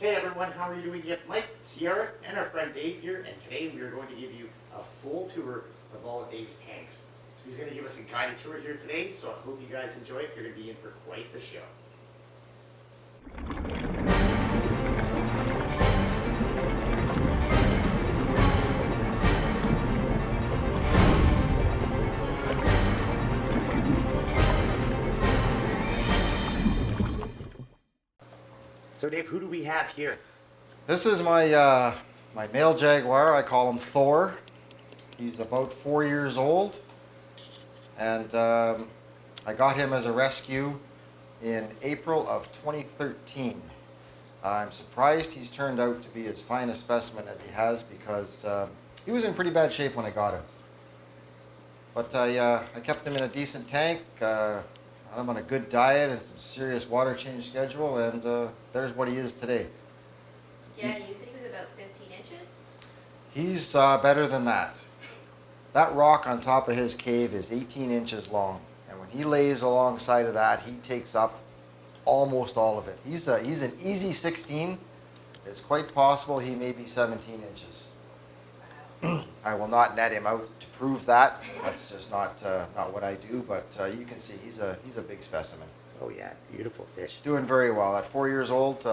Hey everyone, how are you doing? Yep, Mike, Sierra, and our friend Dave here, and today we are going to give you a full tour of all of Dave's tanks. So he's going to give us a guided tour here today, so I hope you guys enjoy it. You're going to be in for quite the show. So Dave, who do we have here? This is my my male Jaguar. I call him Thor. He's about 4 years old, and I got him as a rescue in April of 2013. I'm surprised he's turned out to be as fine a specimen as he has, because he was in pretty bad shape when I got him. But I kept him in a decent tank. I'm on a good diet and some serious water change schedule, and there's what he is today. Yeah, you said he was about 15 inches? He's better than that. That rock on top of his cave is 18 inches long, and when he lays alongside of that, he takes up almost all of it. He's an easy 16. It's quite possible he may be 17 inches. Wow. I will not net him out to prove that. That's just not what I do. But you can see he's a big specimen. Oh yeah, beautiful fish. Doing very well. At 4 years old,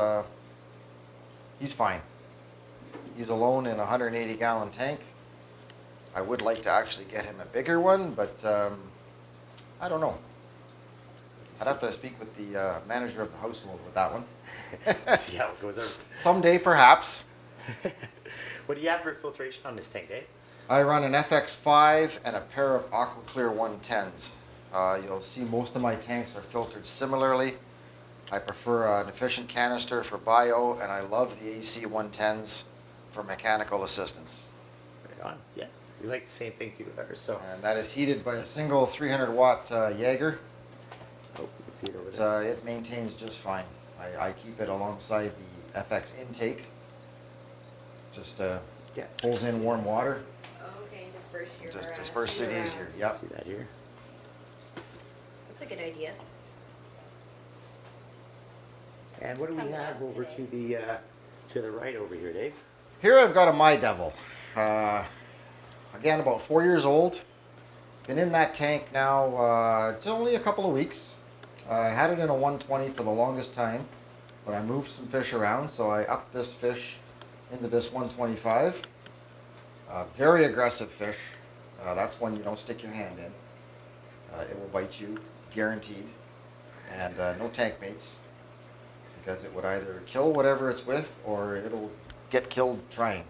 he's fine. He's alone in a 180-gallon tank. I would like to actually get him a bigger one, but I don't know. I'd have to speak with the manager of the household with that one. See how it goes. Someday, perhaps. What do you have for filtration on this tank, Dave? I run an FX5 and a pair of AQUA 110s. You'll see most of my tanks are filtered similarly. I prefer an efficient canister for bio, and I love the AC 110s for mechanical assistance. Right on. Yeah, we like the same thing too with ours. So. And that is heated by a single 300-watt Jaguar. Oh, you can see it over there. It maintains just fine. I keep it alongside the FX intake. Just Yeah, pulls in warm water. Oh, okay, disperse your... Just disperse it easier. Yep. See that here? That's a good idea. And what do we Coming have up over today. to the right over here, Dave? Here I've got a Midevil. Again, about 4 years old. It's been in that tank now it's only a couple of weeks. I had it in a 120 for the longest time, but I moved some fish around, so I upped this fish into this 125. Very aggressive fish. That's one you don't stick your hand in. It will bite you, guaranteed. And no tank mates, because it would either kill whatever it's with, or it'll get killed trying.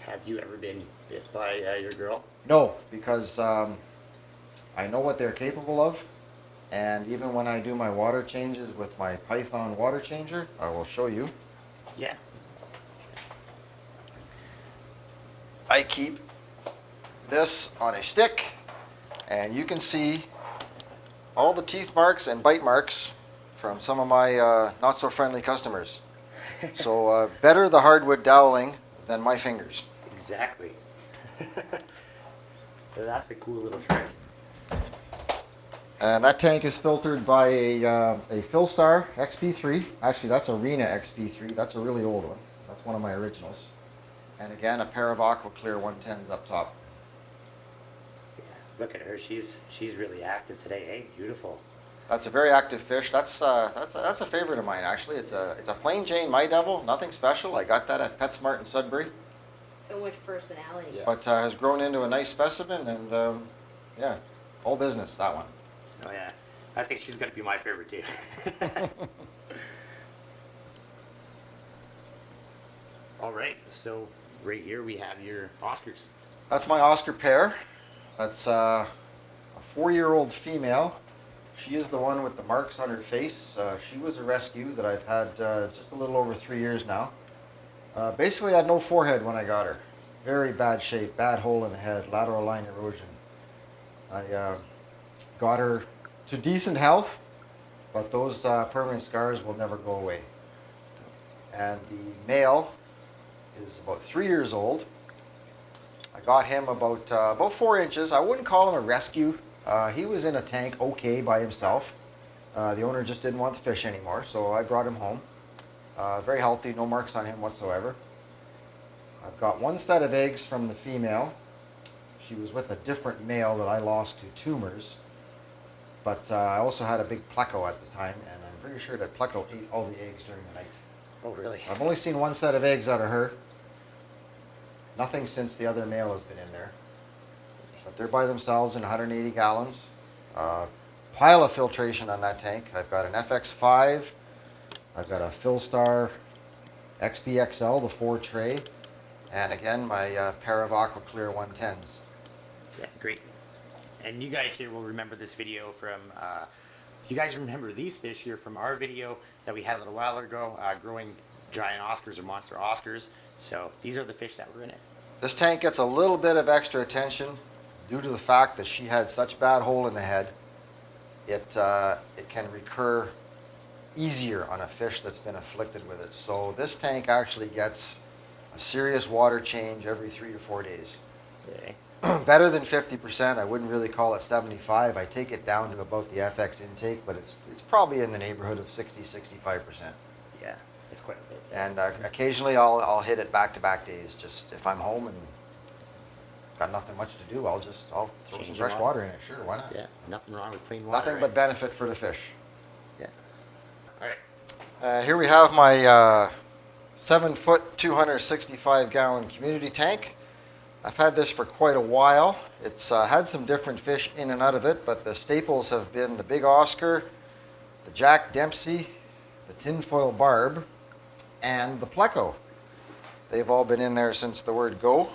Have you ever been bit by your girl? No, because I know what they're capable of, and even when I do my water changes with my Python water changer, I will show you. Yeah. I keep this on a stick, and you can see all the teeth marks and bite marks from some of my not so friendly customers. So better the hardwood doweling than my fingers. Exactly. That's a cool little trick. And that tank is filtered by a Filstar XP3. Actually, that's a Rena XP3. That's a really old one. That's one of my originals. And again, a pair of AQUA 110s up top. Yeah. Look at her. She's really active today. Hey, beautiful. That's a very active fish. That's a favorite of mine, actually. It's a plain Jane Midevil, nothing special. I got that at PetSmart in Sudbury. So much personality. Yeah. But has grown into a nice specimen, and yeah, all business, that one. Oh yeah. I think she's gonna be my favorite too. All right. So right here we have your Oscars. That's my Oscar pair. That's a 4-year-old female. She is the one with the marks on her face. She was a rescue that I've had just a little over 3 years now. Basically, I had no forehead when I got her. Very bad shape, bad hole in the head, lateral line erosion. I got her to decent health, but those permanent scars will never go away. And the male is about 3 years old. I got him about 4 inches. I wouldn't call him a rescue. He was in a tank okay by himself. The owner just didn't want the fish anymore, so I brought him home. Very healthy, no marks on him whatsoever. I've got one set of eggs from the female. She was with a different male that I lost to tumors. But I also had a big pleco at the time, and I'm pretty sure that pleco ate all the eggs during the night. Oh, really? I've only seen one set of eggs out of her. Nothing since the other male has been in there. But they're by themselves in 180 gallons. Pile of filtration on that tank. I've got an FX5. I've got a Filstar XPXL, the 4 tray. And again, my pair of AquaClear 110s. Yeah, great. And you guys here will remember this video from, if you guys remember these fish here from our video that we had a little while ago, growing giant Oscars or monster Oscars. So these are the fish that were in it. This tank gets a little bit of extra attention due to the fact that she had such bad hole in the head. It can recur easier on a fish that's been afflicted with it. So this tank actually gets a serious water change every 3 to 4 days. Okay. Better than 50%. I wouldn't really call it 75. I take it down to about the FX intake, but it's probably in the neighborhood of 60-65%. Yeah, it's quite a bit. And occasionally I'll hit it back-to-back days. Just if I'm home and got nothing much to do, I'll throw Change some it fresh on. water in it. Sure, why not? Yeah, nothing wrong with clean water. Nothing but benefit for the fish. Yeah. All right. Here we have my 7-foot, 265-gallon community tank. I've had this for quite a while. It's had some different fish in and out of it, but the staples have been the big Oscar, the Jack Dempsey, the tinfoil barb, and the pleco. They've all been in there since the word go.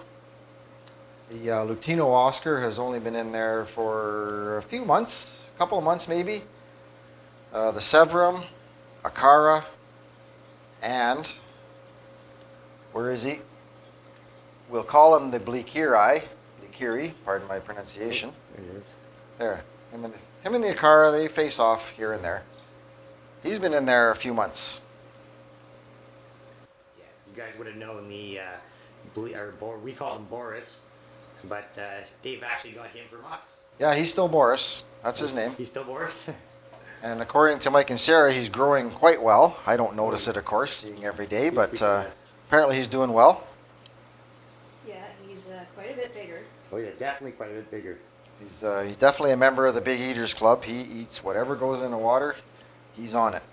The Lutino Oscar has only been in there for a few months, a couple of months maybe. The Severum, Akara, and where is he? We'll call him the Bleakiri, pardon my pronunciation. There it is. There, him and the Akara, they face off here and there. He's been in there a few months. Yeah, you guys would have known the, we call him Boris, but Dave actually got him from us. Yeah, he's still Boris. That's his name. He's still Boris? And according to Mike and Sarah, he's growing quite well. I don't notice it, of course, seeing every day, but apparently he's doing well. Yeah, he's quite a bit bigger. Oh yeah, definitely quite a bit bigger. He's definitely a member of the Big Eaters Club. He eats whatever goes in the water. He's on it.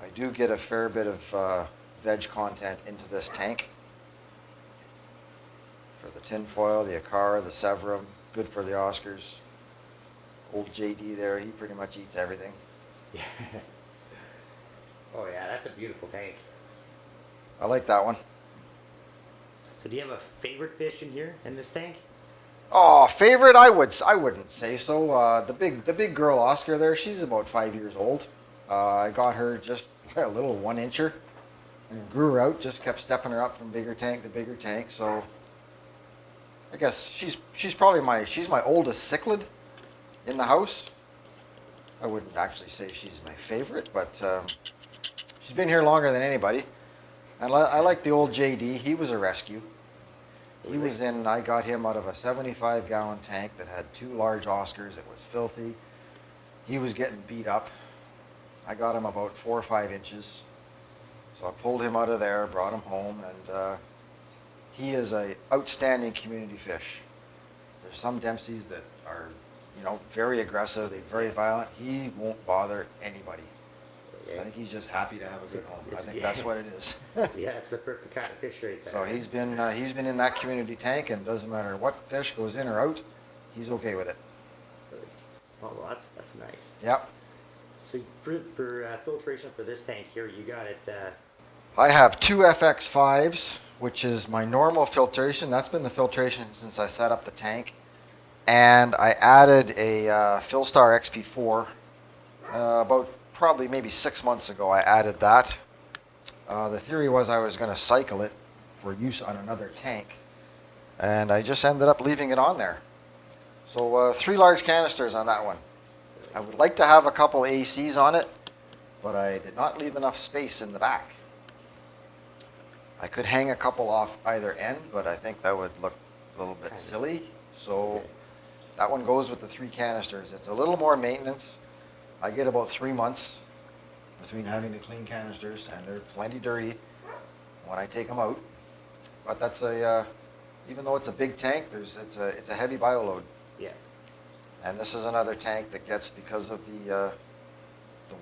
I do get a fair bit of veg content into this tank. For the tinfoil, the Akara, the Severum, good for the Oscars. Old JD there, he pretty much eats everything. Yeah. Oh yeah, that's a beautiful tank. I like that one. So do you have a favorite fish in here in this tank? Oh, favorite? I wouldn't say so. The big girl Oscar there, she's about 5 years old. I got her just a little 1-incher and grew her out. Just kept stepping her up from bigger tank to bigger tank. So I guess she's probably my oldest cichlid in the house. I wouldn't actually say she's my favorite, but she's been here longer than anybody. And I like the old JD. He was a rescue. He was in, I got him out of a 75-gallon tank that had 2 large Oscars. It was filthy. He was getting beat up. I got him about 4 or 5 inches. So I pulled him out of there, brought him home, and he is an outstanding community fish. There's some Dempseys that are, very aggressive, they're very violent. He won't bother anybody. Yeah. I think he's just happy to have a good home. I think that's what it is. Yeah, it's the perfect kind of fish right there. So he's been in that community tank, and it doesn't matter what fish goes in or out, he's okay with it. Oh, well, that's nice. Yep. So for filtration for this tank here, you got it. I have 2 FX5s, which is my normal filtration. That's been the filtration since I set up the tank. And I added a Filstar XP4 about probably maybe 6 months ago. I added that. The theory was I was going to cycle it for use on another tank, and I just ended up leaving it on there. So 3 large canisters on that one. I would like to have a couple ACs on it, but I did not leave enough space in the back. I could hang a couple off either end, but I think that would look a little bit silly. So that one goes with the 3 canisters. It's a little more maintenance. I get about 3 months between having to clean canisters, and they're plenty dirty when I take them out. But that's even though it's a big tank, it's a heavy bioload. Yeah. And this is another tank that gets, because of the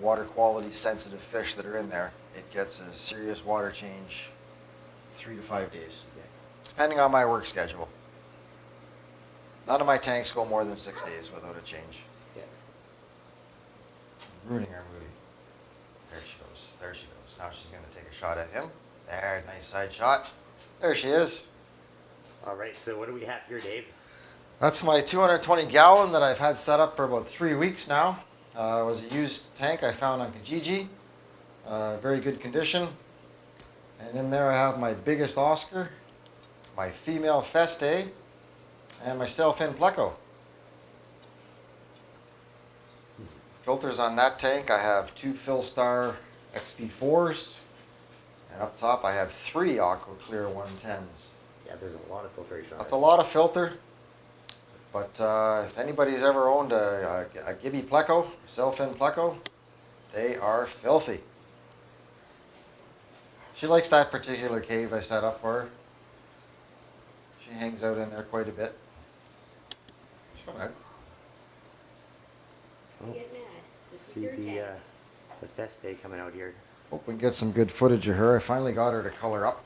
water quality sensitive fish that are in there, it gets a serious water change 3 to 5 days, Yeah. depending on my work schedule. None of my tanks go more than 6 days without a change. Yeah. Ruining our moody. There she goes. There she goes. Now she's going to take a shot at him. There, nice side shot. There she is. All right, so what do we have here, Dave? That's my 220 gallon that I've had set up for about 3 weeks now. It was a used tank I found on Kijiji. Very good condition. And in there I have my biggest Oscar, my female Festae, and my sailfin pleco. Filters on that tank, I have 2 Filstar XP4s, and up top I have 3 Aqua Clear 110s. Yeah, there's a lot of filtration on That's this. a lot of filter, but if anybody's ever owned a Gibby pleco, sailfin pleco, they are filthy. She likes that particular cave I set up for her. She hangs out in there quite a bit. Come on. Oh, Get mad. This is see your the tank. Festae coming out here. Hope we can get some good footage of her. I finally got her to color up.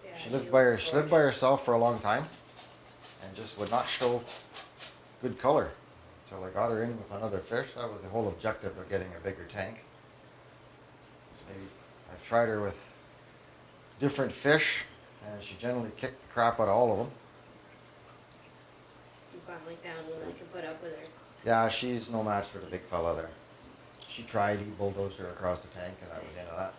Yeah, She lived by looks gorgeous. herself for a long time, and just would not show good color until I got her in with another fish. That was the whole objective of getting a bigger tank. I've tried her with different fish, and she generally kicked the crap out of all of them. You finally found one that can put up with her. Yeah, she's no match for the big fella there. She tried, he bulldozed her across the tank, and that was the end of that.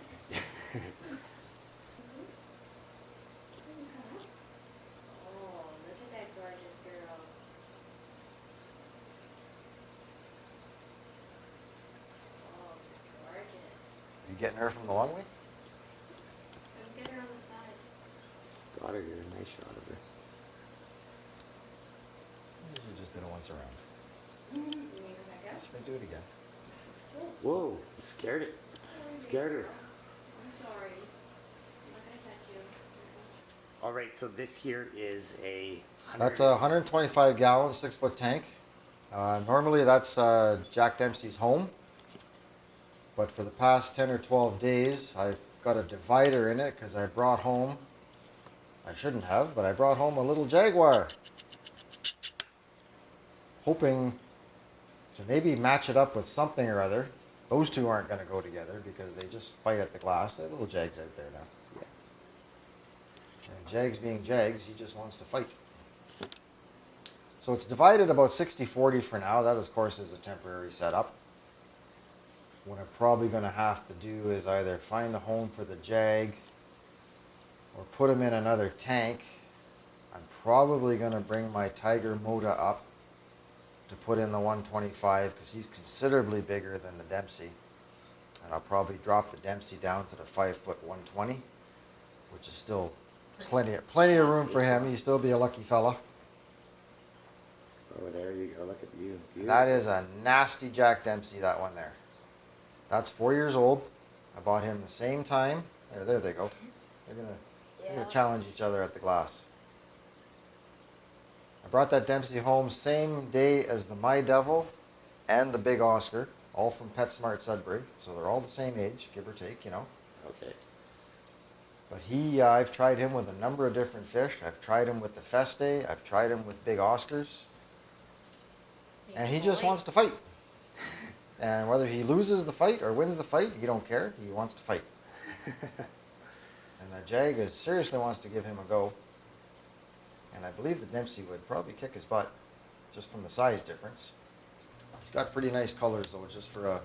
Oh, look at that gorgeous girl. Oh, gorgeous. You getting her from the long way? Come get her on the side. Got her here, nice shot of her. You just did it once around. You need her back up? She may do it again. Whoa, you scared it. Scared her. I'm sorry. I'm not gonna touch you. All right, so this here is a That's a 125 gallon, 6 foot tank. Normally that's Jack Dempsey's home. But for the past 10 or 12 days, I've got a divider in it because I brought home, I shouldn't have, but I brought home a little Jaguar. Hoping to maybe match it up with something or other. Those two aren't going to go together because they just fight at the glass. They're little Jags out there now. Yeah. And Jags being Jags, he just wants to fight. So it's divided about 60-40 for now. That, of course, is a temporary setup. What I'm probably going to have to do is either find a home for the Jag or put him in another tank. I'm probably going to bring my Tiger Mota up to put in the 125 because he's considerably bigger than the Dempsey. And I'll probably drop the Dempsey down to the 5 foot 120, which is still plenty of room for him. He'll still be a lucky fella. Oh, there you go. Look at you. That is a nasty Jack Dempsey, that one there. That's 4 years old. I bought him the same time. There they go. They're gonna challenge each other at the glass. I brought that Dempsey home same day as the Midevil and the Big Oscar, all from PetSmart Sudbury. So they're all the same age, give or take, you know. Okay. But I've tried him with a number of different fish. I've tried him with the Festae. I've tried him with Big Oscars. And he just wants to fight. And whether he loses the fight or wins the fight, he don't care. He wants to fight. And the Jag seriously wants to give him a go. And I believe the Dempsey would probably kick his butt just from the size difference. He's got pretty nice colors though, just for a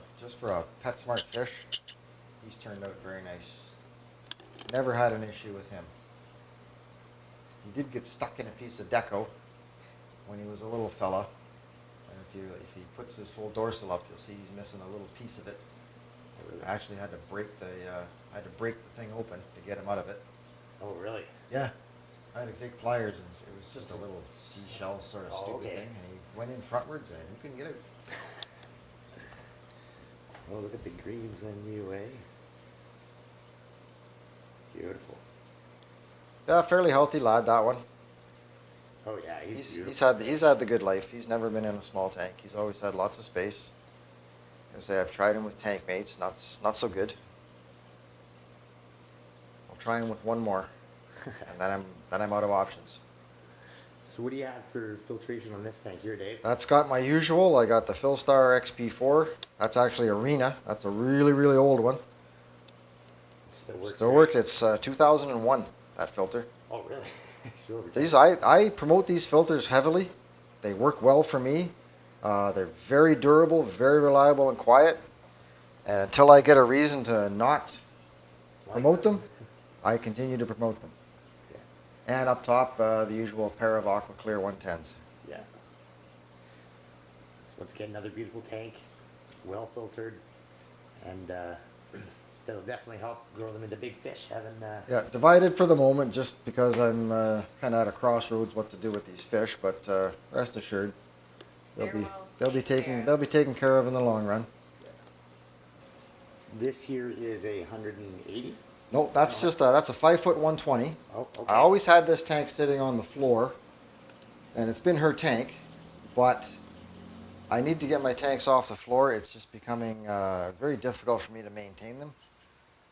PetSmart fish. He's turned out very nice. Never had an issue with him. He did get stuck in a piece of deco when he was a little fella. And if he puts his full dorsal up, you'll see he's missing a little piece of it. I actually had to break the thing open to get him out of it. Oh, really? Yeah. I had to take pliers, and it was just a little seashell sort of stupid okay. thing, and he went in frontwards, and he couldn't get out. Oh, look at the greens on you, eh? Beautiful. Yeah, fairly healthy lad, that one. Oh yeah, he's beautiful. He's had the good life. He's never been in a small tank. He's always had lots of space. I say I've tried him with tank mates, not so good. I'll try him with one more, and then I'm out of options. So what do you have for filtration on this tank here, Dave? That's got my usual. I got the Philstar XP4. That's actually Arena. That's a really, really old one. It still works. Still works. It's 2001, that filter. Oh really? So over These I promote these filters heavily. They work well for me. They're very durable, very reliable and quiet. And until I get a reason to not promote them, I continue to promote them. Yeah. And up top, the usual pair of Aqua Clear 110s. Yeah. So once again, another beautiful tank, well filtered, and that'll definitely help grow them into big fish. Yeah, divided for the moment just because I'm kind of at a crossroads what to do with these fish, but rest assured, they'll be taken care of in the long run. This here is a 180. No, that's just that's a 5'1", 120. Oh, okay. I always had this tank sitting on the floor, and it's been her tank, but I need to get my tanks off the floor. It's just becoming very difficult for me to maintain them.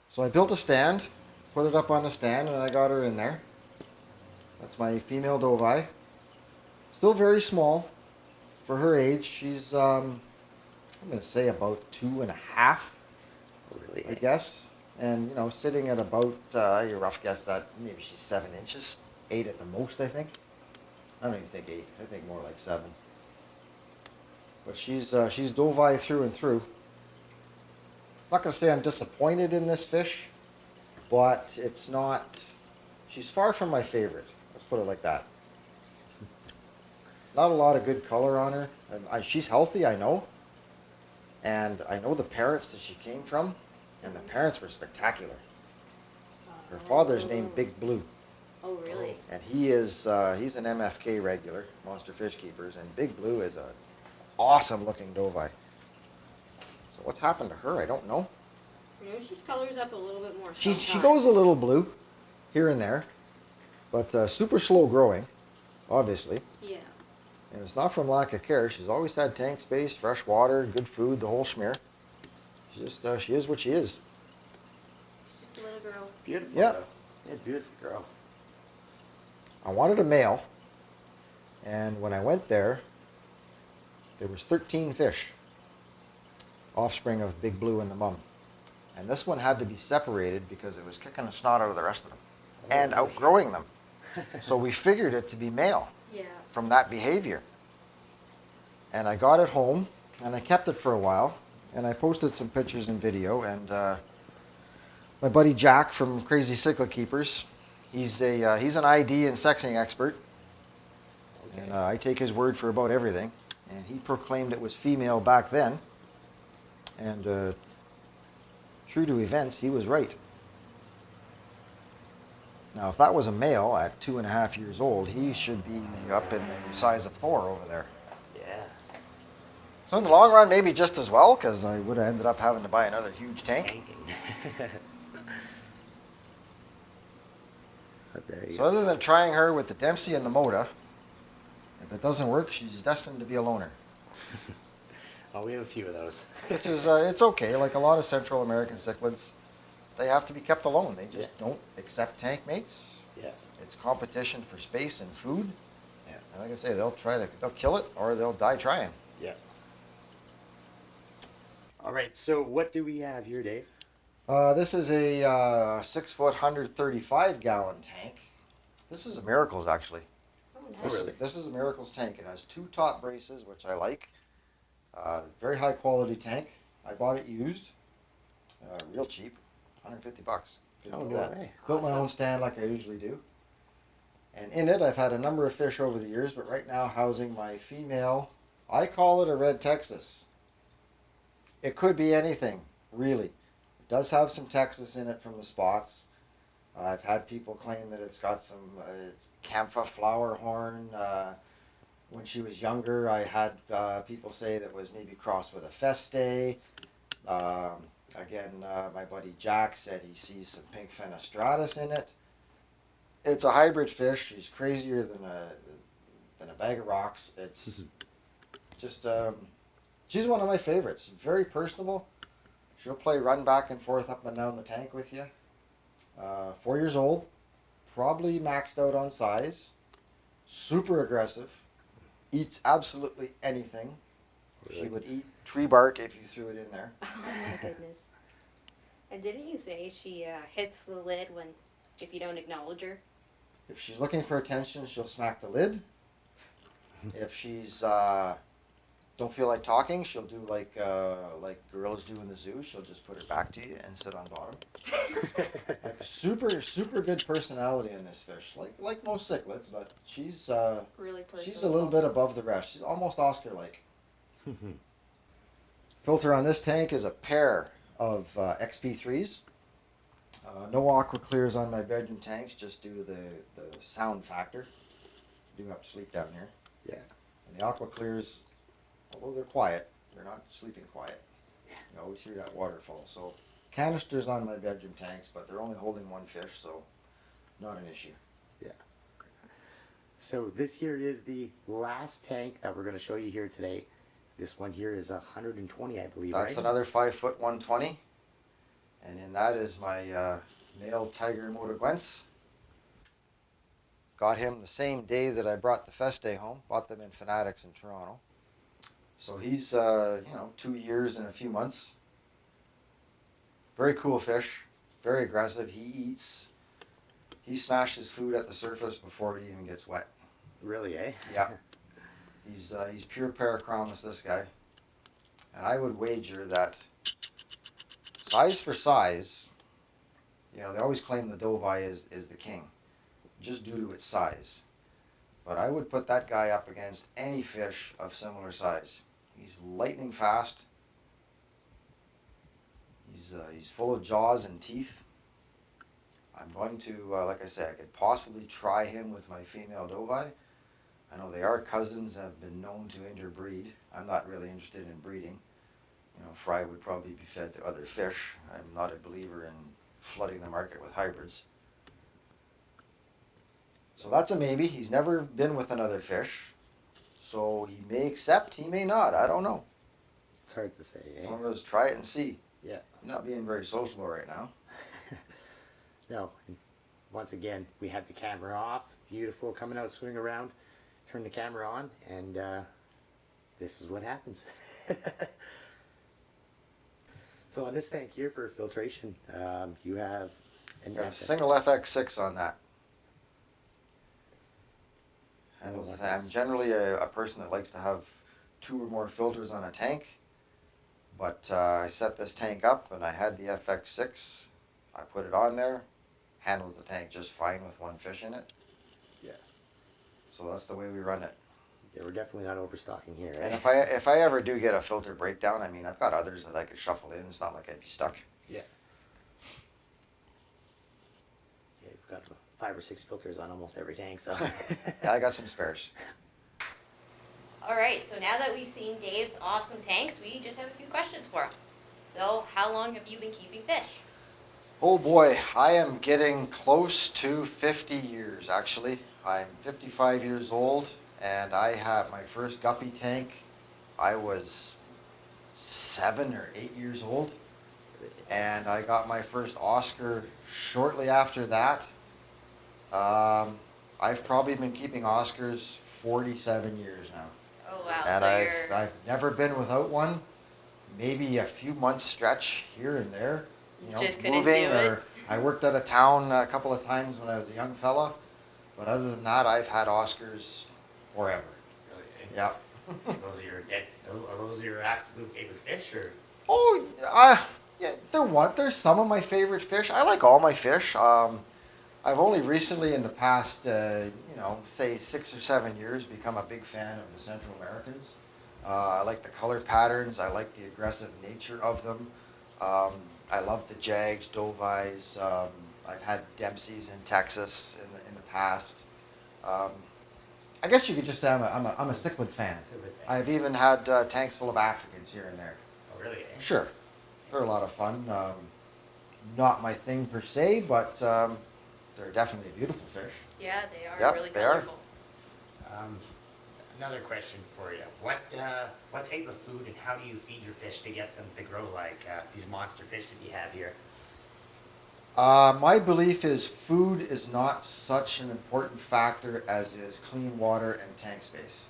So I built a stand, put it up on a stand, and I got her in there. That's my female Dovii. Still very small for her age. She's, I'm going to say about 2.5, Oh, really? I guess. And, you know, sitting at about, your rough guess that maybe she's 7 inches. 8 at the most, I think. I don't even think 8. I think more like 7. But she's Dovii through and through. I'm not going to say I'm disappointed in this fish, but it's not, she's far from my favorite. Let's put it like that. Not a lot of good color on her. She's healthy, I know. And I know the parents that she came from, and the parents were spectacular. Her father's named Big Blue. Oh, really? And he's an MFK regular, Monster Fish Keepers, and Big Blue is a awesome looking Dovii. So what's happened to her, I don't know. You know, she colors up a little bit more She sometimes. goes a little blue here and there, but super slow growing, obviously. Yeah. And it's not from lack of care. She's always had tank space, fresh water, good food, the whole schmear. She is what she is. She's just a little girl. Beautiful. Yeah. Though. Yeah, beautiful girl. I wanted a male, and when I went there was 13 fish, offspring of Big Blue and the mum. And this one had to be separated because it was kicking the snot out of the rest of them and outgrowing them. So we figured it to be male Yeah. from that behavior. And I got it home, and I kept it for a while, and I posted some pictures and video, and my buddy Jack from Crazy Cichlid Keepers, he's an ID and sexing expert, Okay. and I take his word for about everything, and he proclaimed it was female back then, and true to events, he was right. Now, if that was a male at 2.5 years old, he should be up in the size of Thor over there. Yeah. So in the long run, maybe just as well, because I would have ended up having to buy another huge tank. Tanking. But there you So go. other than trying her with the Dempsey and the Mota, if it doesn't work, she's destined to be a loner. Oh, we have a few of those. Which is, it's okay. Like a lot of Central American cichlids, they have to be kept alone. They just don't accept tank mates. Yeah. It's competition for space and food. Yeah. And like I say, they'll kill it or they'll die trying. Yeah. All right. So what do we have here, Dave? This is a 6 foot, 135 gallon tank. This is a Miracles, actually. Oh, nice. Really? This is a Miracles tank. It has 2 top braces, which I like. Very high quality tank. I bought it used, real cheap, $150. Oh, no way. Built my own stand like I usually do. And in it, I've had a number of fish over the years, but right now housing my female, I call it a red Texas. It could be anything, really. It does have some Texas in it from the spots. I've had people claim that it's got some camphor flower horn. When she was younger, I had people say that was maybe crossed with a Festae. Again, my buddy Jack said he sees some pink Fenestratus in it. It's a hybrid fish. She's crazier than a bag of rocks. It's just she's one of my favorites. Very personable. She'll play run back and forth up and down the tank with you. 4 years old, probably maxed out on size. Super aggressive. Eats absolutely anything. Really? She would eat tree bark if you threw it in there. Oh my goodness. And didn't you say she hits the lid if you don't acknowledge her? If she's looking for attention, she'll smack the lid. If she's don't feel like talking, she'll do like gorillas do in the zoo. She'll just put her back to you and sit on bottom. Like super good personality in this fish. Like most cichlids, but she's Really personal. she's a little bit above the rest. She's almost Oscar-like. Filter on this tank is a pair of XP3s. No aqua clears on my bedroom tanks, just due to the sound factor. I do have to sleep down here. Yeah. And the aqua clears, although they're quiet, they're not sleeping quiet. You always hear that waterfall. So canisters on my bedroom tanks, but they're only holding one fish, so not an issue. So this here is the last tank that we're going to show you here today. This one here is 120, I believe, That's right? another 5 foot 120. And in that is my male Tiger Mota.This. Got him the same day that I brought the Festae home. Bought them in Fanatics in Toronto. So he's 2 years and a few months. Very cool fish. Very aggressive. He smashes food at the surface before it even gets wet. Really, eh? Yeah. He's pure Parachromis, this guy. And I would wager that size for size, they always claim the Dovii is the king, just due to its size. But I would put that guy up against any fish of similar size. He's lightning fast. He's full of jaws and teeth. I'm going to, like I said, I could possibly try him with my female Dovii. I know they are cousins, have been known to interbreed. I'm not really interested in breeding. Fry would probably be fed to other fish. I'm not a believer in flooding the market with hybrids. So that's a maybe. He's never been with another fish. So he may accept, he may not. I don't know. It's hard to say, eh? So let's try it and see. Yeah. I'm not being very sociable right now. No. And once again, we have the camera off. Beautiful, coming out, swing around. Turn the camera on, and this is what happens. So on this tank here for filtration, you have Got a single FX6 on that. And I'm generally a person that likes to have 2 or more filters on a tank. But I set this tank up and I had the FX6. I put it on there. Handles the tank just fine with one fish in it. Yeah. So that's the way we run it. Yeah, we're definitely not overstocking here, And eh? if I ever do get a filter breakdown, I mean, I've got others that I could shuffle in. It's not like I'd be stuck. Yeah. Yeah, we've got 5 or 6 filters on almost every tank, so. Yeah, I got some spares. All right, so now that we've seen Dave's awesome tanks, we just have a few questions for him. So, how long have you been keeping fish? Oh boy, I am getting close to 50 years actually. I'm 55 years old and I have my first guppy tank. I was 7 or 8 years old and I got my first Oscar shortly after that. I've probably been keeping Oscars 47 years now. Oh wow, And so I've never been without one. Maybe a few months stretch here and there. Just couldn't Moving, do it? or I worked out of town a couple of times when I was a young fella. But other than that, I've had Oscars forever. Really, eh? Yeah. Those are those your absolute favorite fish, or? Oh, yeah. They're some of my favorite fish. I like all my fish. I've only recently, in the past, say 6 or 7 years, become a big fan of the Central Americans. I like the color patterns. I like the aggressive nature of them. I love the Jags, Dovies. I've had Dempseys in Texas in the past. I guess you could just say I'm a cichlid fan. I've even had tanks full of Africans here and there. Oh, really? Eh? Sure. They're a lot of fun. Not my thing per se, but they're definitely beautiful fish. Yeah, they are Yep, really they are. colorful. Another question for you. What type of food and how do you feed your fish to get them to grow like these monster fish that you have here? My belief is food is not such an important factor as is clean water and tank space.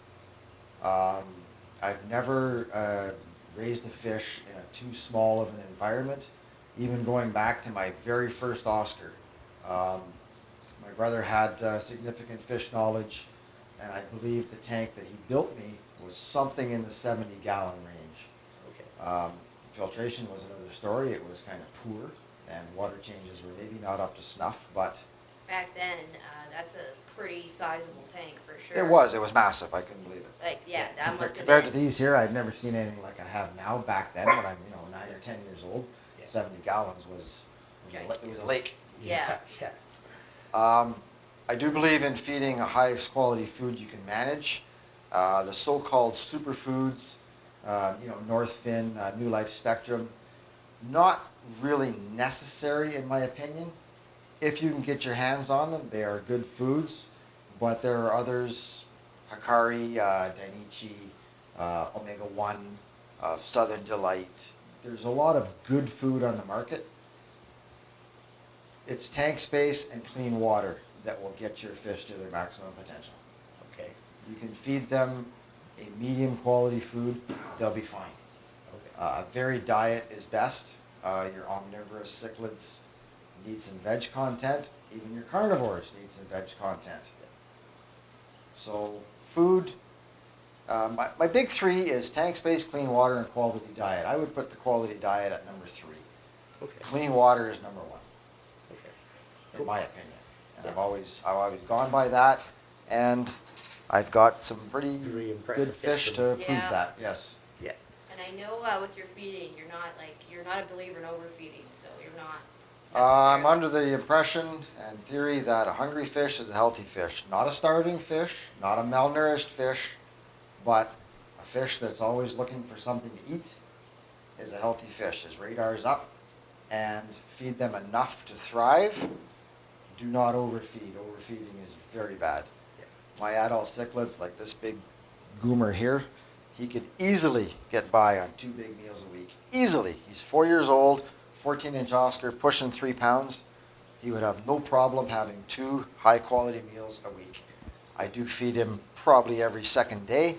I've never raised a fish in a too small of an environment. Even going back to my very first Oscar, my brother had significant fish knowledge, and I believe the tank that he built me was something in the 70-gallon range. Okay. Filtration was another story. It was kind of poor, and water changes were maybe not up to snuff, but Back then, that's a pretty sizable tank for sure. it was massive. I couldn't believe it. Like, yeah, that must have Compared to been. these here, I've never seen anything like I have now. Back then, when I'm 9 or 10 years old, Yeah. 70 gallons was it was a lake. Yeah. Yeah. I do believe in feeding a highest quality food you can manage. The so-called superfoods, North Fin, New Life Spectrum, not really necessary in my opinion. If you can get your hands on them, they are good foods, but there are others, Hikari, Dainichi, Omega-1, Southern Delight. There's a lot of good food on the market. It's tank space and clean water that will get your fish to their maximum potential. Okay. You can feed them a medium quality food, they'll be fine. Okay. A varied diet is best. Your omnivorous cichlids need some veg content. Even your carnivores need some veg content. So food, my big three is tank space, clean water, and quality diet. I would put the quality diet at number 3. Okay. Clean water is number 1, Okay. in my opinion. And I've always gone by that, and I've got some pretty Very impressive good fish fish. to prove Yeah. that. Yes. Yeah. And I know with your feeding, you're not a believer in overfeeding, so you're not. I'm necessarily- under the impression and theory that a hungry fish is a healthy fish, not a starving fish, not a malnourished fish, but a fish that's always looking for something to eat is a healthy fish. His radar's up, and feed them enough to thrive. Do not overfeed. Overfeeding is very bad. Yeah. My adult cichlids, like this big goomer here, he could easily get by on 2 big meals a week. Easily. He's 4 years old, 14-inch Oscar, pushing 3 pounds. He would have no problem having 2 high-quality meals a week. I do feed him probably every second day.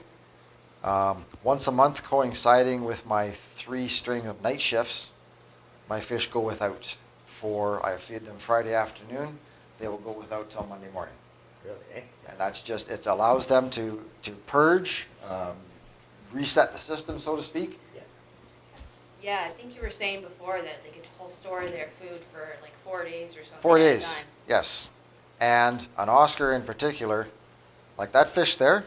Once a month, coinciding with my 3 string of night shifts, my fish go without. I feed them Friday afternoon, they will go without till Monday morning. Really? Eh? And that's just, it allows them to purge, reset the system, so to speak. Yeah. Yeah, I think you were saying before that they could store their food for like 4 days or something. 4 at a days, time. yes. And an Oscar in particular, like that fish there,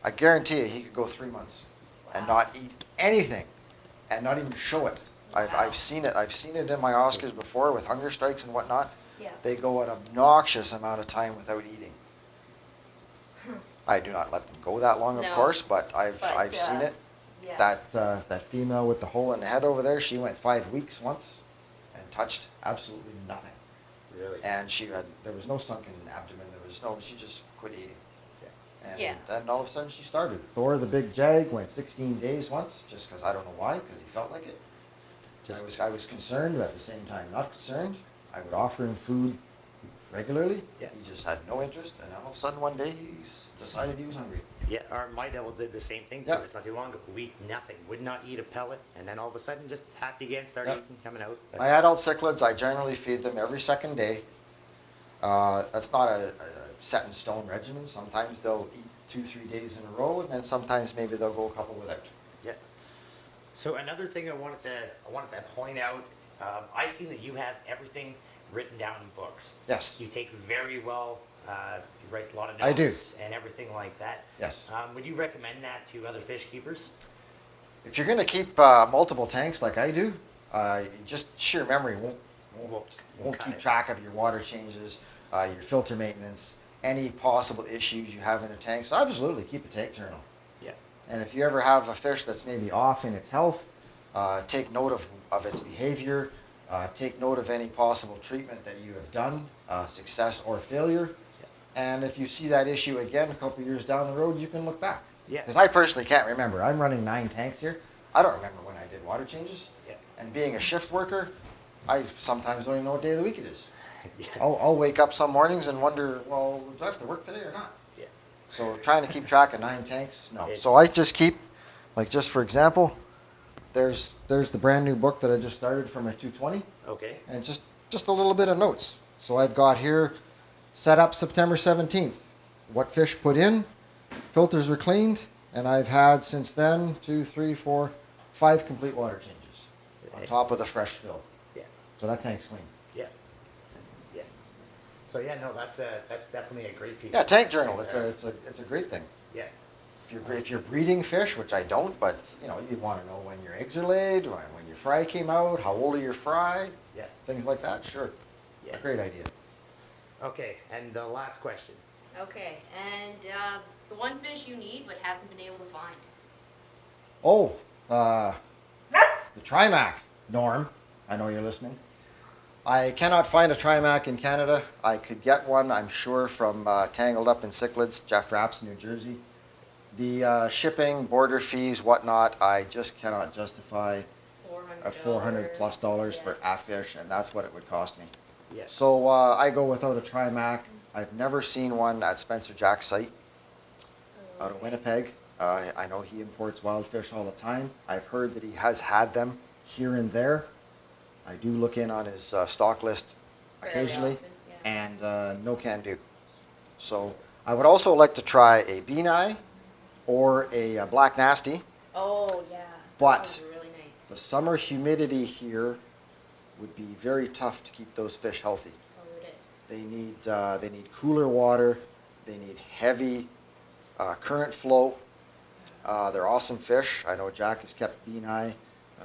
I guarantee you he could go 3 months and Wow. not eat anything and not even show it. Wow. I've seen it. I've seen it in my Oscars before with hunger strikes and whatnot. Yeah. They go an obnoxious amount of time without eating. I do not let them go that long, of No. course, but I've But, seen it. Yeah. That female with the hole in the head over there, she went 5 weeks once and touched absolutely nothing. Really? And there was no sunken abdomen. She just quit eating. Yeah. And Yeah. then all of a sudden she started. Thor, the big jag, went 16 days once, just because I don't know why, because he felt like it. I was concerned, but at the same time not concerned. I would offer him food regularly. Yeah. He just had no interest, and all of a sudden one day he decided he was hungry. Yeah, my devil did the same thing to Yep. us not too long ago. We nothing, would not eat a pellet, and then all of a sudden just happy again, started Yep. eating, coming out. But- My adult cichlids, I generally feed them every second day. That's not a set in stone regimen. Sometimes they'll eat 2-3 days in a row, and then sometimes maybe they'll go a couple without. Yeah. So another thing I wanted to point out, I seen that you have everything written down in books. Yes. You take very well, you write a lot of I do. notes and everything like that. Yes. Would you recommend that to other fish keepers? If you're going to keep multiple tanks like I do, just sheer memory won't cut keep it. track of your water changes, your filter maintenance, any possible issues you have in a tank. So absolutely keep a tank journal. Yeah. And if you ever have a fish that's maybe off in its health, take note of its behavior, take note of any possible treatment that you have done, success or failure. And if you see that issue again a couple years down the road, you can look back. Yeah. Because I personally can't remember. I'm running 9 tanks here. I don't remember when I did water changes. Yeah. And being a shift worker, I sometimes don't even know what day of the week it is. Yeah. I'll wake up some mornings and wonder, well, do I have to work today or not? Yeah. So trying to keep track of 9 tanks, no. It- So I just keep, like just for example, there's the brand new book that I just started for my 220, Okay. and just a little bit of notes. So I've got here, set up September 17th, what fish put in, filters were cleaned, and I've had since then 2, 3, 4, 5 complete water changes on top of the fresh fill. Yeah. So that tank's clean. Yeah. Yeah. So yeah, no, that's definitely a great piece. Yeah, of tank advice journal. right It's there. a great thing. Yeah. If you're breeding fish, which I don't, but you know, you want to know when your eggs are laid, when your fry came out, how old are your fry, Yeah. things like that. Sure, Yeah. a great idea. Okay, and the last question. Okay, and the one fish you need but haven't been able to find. Oh, the Trimac, Norm. I know you're listening. I cannot find a Trimac in Canada. I could get one, I'm sure, from Tangled Up in Cichlids, Jeff Rapp's, New Jersey. The shipping, border fees, whatnot, I just cannot justify $400 plus for a fish, and that's what it would cost me. Yes. So I go without a Trimac. I've never seen one at Spencer Jack's site out of Winnipeg. I know he imports wild fish all the time. I've heard that he has had them here and there. I do look in on his stock list Fairly occasionally, often, yeah. and no can do. So I would also like to try a Bean-Eye or a Black Nasty. Oh yeah. But those are really The nice. summer humidity here would be very tough to keep those fish healthy. Oh, would it? They need cooler water. They need heavy current flow. They're awesome fish. I know Jack has kept Bean-Eye.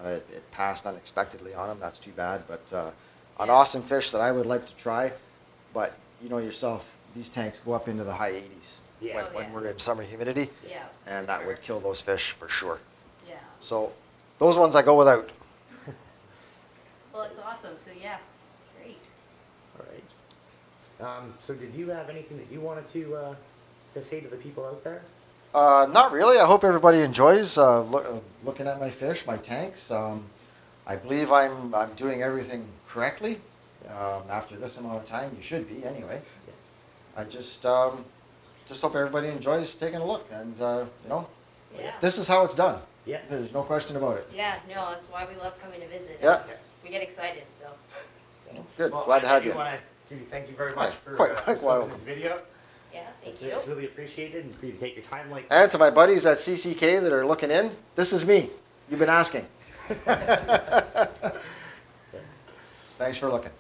It passed unexpectedly on him. That's too bad. But an Yeah. awesome fish that I would like to try. But you know yourself, these tanks go up into the high 80s Yeah. when, Oh, when yeah. we're in summer humidity, Yeah. and that would kill those fish for sure. Yeah. So those ones I go without. Well, it's awesome. So yeah, great. All right. So did you have anything that you wanted to say to the people out there? Not really. I hope everybody enjoys looking at my fish, my tanks. I believe I'm doing everything correctly. After this amount of time, you should be anyway. I just hope everybody enjoys taking a look, and you know, Yeah. this is how it's done. Yeah. There's no question about it. Yeah. No, that's why we love coming to visit. Yeah. We get excited. So. Good. Well, Glad to have I you. do want to thank you very much Yeah, for quite filming while. this video. Yeah. Thank It's, you. it's really appreciated, and for you to take your time like And this. to my buddies at CCK that are looking in, this is me. You've been asking. Thanks for looking.